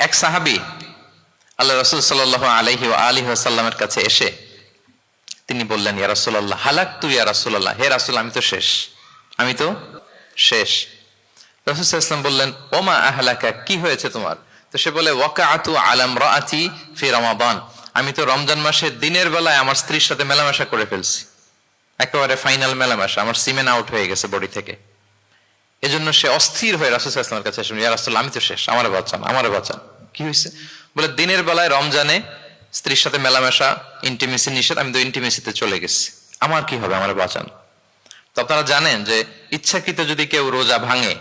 এক সাহাবী আল্লাহ রাসূল সাল্লাল্লাহু আলাইহি ওয়া আলিহি ওয়াসাল্লামের কাছে এসে তিনি বললেন, ইয়া রাসূলুল্লাহ হালাকতু ইয়া রাসূলুল্লাহ, হে রাসূল আমি তো শেষ। রাসূল সাল্লাল্লাহু আলাইহি ওয়াসাল্লাম বললেন, ওমা আহলাকা, কি হয়েছে তোমার? তো সে বলে, ওয়াকাআতু আলা ইমরাআতি ফি রমাদান, আমি তো রমজান মাসের দিনের বেলায় আমার স্ত্রীর সাথে মেলামেশা করে ফেলছি, একেবারে ফাইনাল মেলামেশা, আমার সিমেন আউট হয়ে গেছে বডি থেকে। এজন্য সে অস্থির হয়ে রাসূল সাল্লাল্লাহু আলাইহি ওয়াসাল্লামের কাছে এসে, ইয়া রাসূলুল্লাহ আমি তো শেষ, আমারে বাঁচান। কি হয়েছে? বলে, দিনের বেলায় রমজানে স্ত্রীর সাথে মেলামেশা, ইন্টিমেসি নিষেধ, আমি তো ইন্টিমেসিতে চলে গেছি, আমার কি হবে, আমারে বাঁচান। তো আপনারা জানেন যে ইচ্ছাকৃত যদি কেউ রোজা ভাঙে,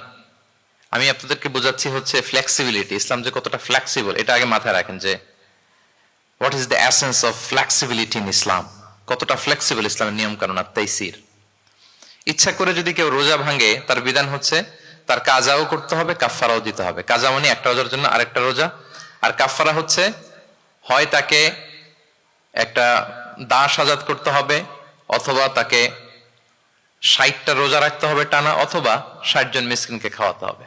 আমি আপনাদেরকে বোঝাচ্ছি হচ্ছে ফ্লেক্সিবিলিটি, ইসলাম যে কতটা ফ্লেক্সিবল এটা আগে মাথায় রাখেন, যে what is the essence of flexibility in Islam, কতটা ফ্লেক্সিবল ইসলামের নিয়ম কানুন আর তাইসির। ইচ্ছা করে যদি কেউ রোজা ভাঙে, তার বিধান হচ্ছে তার কাজাও করতে হবে, কাফফারাও দিতে হবে। কাজা মানে একটা রোজার জন্য আরেকটা রোজা, আর কাফফারা হচ্ছে হয় তাকে একটা দাস আজাদ করতে হবে, অথবা তাকে 60টা রোজা রাখতে হবে টানা, অথবা 60 জন মিসকিনকে খাওয়াতে হবে।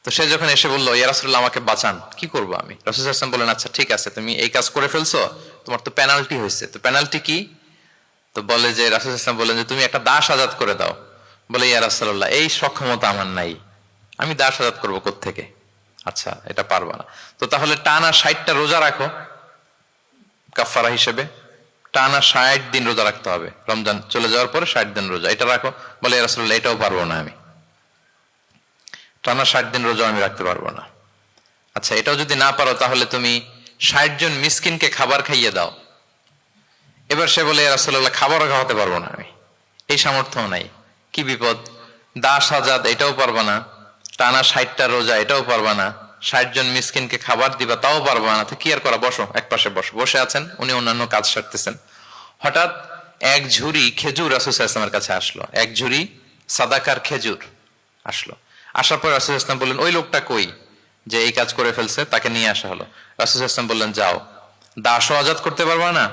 তো সে যখন এসে বললো, ইয়া রাসূলুল্লাহ আমাকে বাঁচান, কি করবো আমি? রাসূল সাল্লাল্লাহু আলাইহি ওয়াসাল্লাম বললেন, আচ্ছা ঠিক আছে, তুমি এই কাজ করে ফেলছো, তোমার তো পেনাল্টি হয়েছে। তো পেনাল্টি কি? তো বলে যে, রাসূল সাল্লাল্লাহু আলাইহি ওয়াসাল্লাম বললেন যে তুমি একটা দাস আজাদ করে দাও। বলে, ইয়া রাসূলুল্লাহ এই সক্ষমতা আমার নাই, আমি দাস আজাদ করবো কোত্থেকে? আচ্ছা এটা পারবা না, তো তাহলে টানা 60টা রোজা রাখো কাফফারা হিসেবে, টানা 60 দিন রোজা রাখতে হবে, রমজান চলে যাওয়ার পরে 60 দিন রোজা, এটা রাখো। বলে, ইয়া রাসূলুল্লাহ এটাও পারবো না, আমি টানা 60 দিন রোজা আমি রাখতে পারবো না। আচ্ছা এটাও যদি না পারো, তাহলে তুমি 60 জন মিসকিনকে খাবার খাইয়ে দাও। এবার সে বলে, ইয়া রাসূলুল্লাহ খাবারও খাওয়াতে পারবো না, আমি এই সামর্থ্য নাই। কি বিপদ! দাস আজাদ এটাও পারবা না, টানা 60টা রোজা এটাও পারবা না, 60 জন মিসকিনকে খাবার দিবা তাও পারবা না। তো কি আর করা, বসো, এক পাশে বসে আছেন উনি, অন্যান্য কাজ সারতেছেন। হঠাৎ এক ঝুড়ি খেজুর রাসূল সাল্লাল্লাহু আলাইহি ওয়াসাল্লামের কাছে আসলো, এক ঝুড়ি সাদাকার খেজুর আসলো। আসার পর রাসূল সাল্লাল্লাহু আলাইহি ওয়াসাল্লাম বললেন, ওই লোকটা কই যে এই কাজ করে ফেলছে? তাকে নিয়ে আসা হলো। রাসূল সাল্লাল্লাহু আলাইহি ওয়াসাল্লাম বললেন, যাও, দাসও আজাদ করতে পারবা না,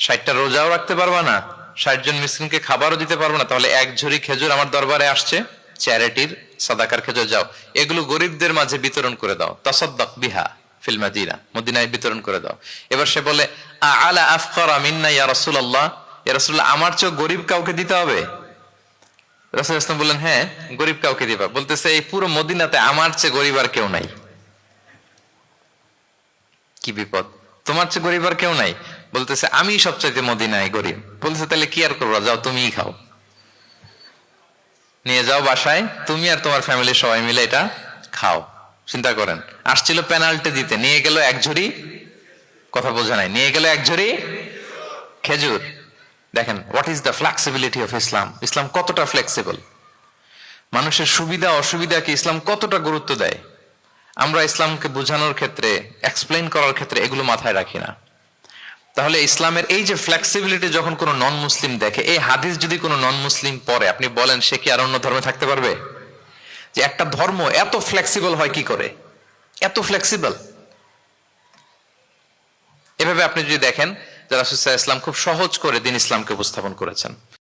60টা রোজাও রাখতে পারবা না, 60 জন মিসকিনকে খাবারও দিতে পারবো না, তাহলে এক ঝুড়ি খেজুর আমার দরবারে আসছে, চ্যারিটির সাদাকার খেজুর, যাও এগুলো গরিবদের মাঝে বিতরণ করে দাও, তাসাদ্দাক বিহা ফিল মাদিনা, মদিনায় বিতরণ করে দাও। এবার সে বলে, আলা আফকারা মিন্না ইয়া রাসূলুল্লাহ, ইয়া রাসূলুল্লাহ আমার চেয়ে গরিব কাউকে দিতে হবে? রাসূল সাল্লাল্লাহু আলাইহি ওয়াসাল্লাম বললেন, হ্যাঁ গরিব কাউকে দিবা। বলতেছে, এই পুরো মদিনাতে আমার চেয়ে গরিব আর কেউ নাই। কি বিপদ, তোমার চেয়ে গরিব আর কেউ নাই? বলতেছে, আমি সবচাইতে মদিনায় গরিব। বলতেছে, তাহলে কি আর করবা, যাও তুমিই খাও, নিয়ে যাও বাসায়, তুমি আর তোমার ফ্যামিলি সবাই মিলে এটা খাও। চিন্তা করেন, আসছিল পেনাল্টি দিতে, নিয়ে গেল এক ঝুড়ি, কথা বোঝা নাই, নিয়ে গেল এক ঝুড়ি খেজুর। দেখেন what is the flexibility of Islam, ইসলাম কতটা ফ্লেক্সিবল, মানুষের সুবিধা অসুবিধাকে ইসলাম কতটা গুরুত্ব দেয়। আমরা ইসলামকে বোঝানোর ক্ষেত্রে, এক্সপ্লেইন করার ক্ষেত্রে এগুলো মাথায় রাখি না। তাহলে ইসলামের এই যে ফ্লেক্সিবিলিটি যখন কোনো নন মুসলিম দেখে, এই হাদিস যদি কোনো নন মুসলিম পড়ে, আপনি বলেন সে কি আর অন্য ধর্মে থাকতে পারবে? যে একটা ধর্ম এত ফ্লেক্সিবল হয় কি করে, এত ফ্লেক্সিবল। এভাবে আপনি যদি দেখেন যে রাসূল সাল্লাল্লাহু আলাইহি ওয়াসাল্লাম খুব সহজ করে দ্বীন ইসলামকে উপস্থাপন করেছেন।